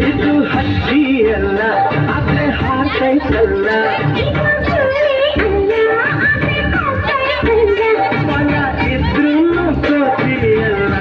ಇದು ಹಕ್ಕಿ ಅಲ್ಲ ಆದ್ರೆ ಹಾಕೈತಲ್ಲ ಮನ ಇದ್ರೂ ಸೋತಿಯಲ್ಲ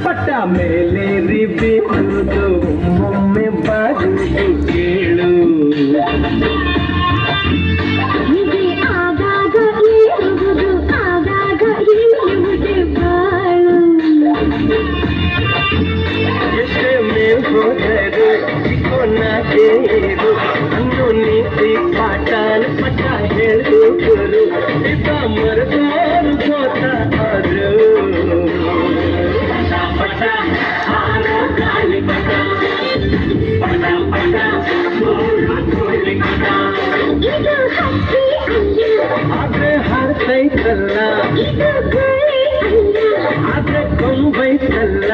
ಪಟ್ಟ ಮೇಲೆ ಬೀಳುವುದು ಒಮ್ಮೊಮ್ಮೆ ಬಾಜುದು ಕೇಳು ಆಗಾಗ ಏರುವುದು ಆಗಾಗ ಇಳಿಯುವುದೇ ಬಾಳು ಎಷ್ಟೇ ಮೇಲ್ ಹೋದರು ಚಿಕ್ಕೋನ ಕೇರು ಅನ್ನು ನೀತಿ ಪಾಠನ ಪಟ್ಟ ಹೇಳು ಗುರು ಇದ್ದ ಮರದಾರು ಸೋತ ಆದ್ರು ಇದು ಹಕ್ಕಿ ಅಲ್ಲ ಆದ್ರೆ ಹಾರ್ತೈತಲ್ಲ ಇದು ಗೋಳಿ ಅಲ್ಲ ಆದ್ರೆ ಕೊಂಬೈತಲ್ಲ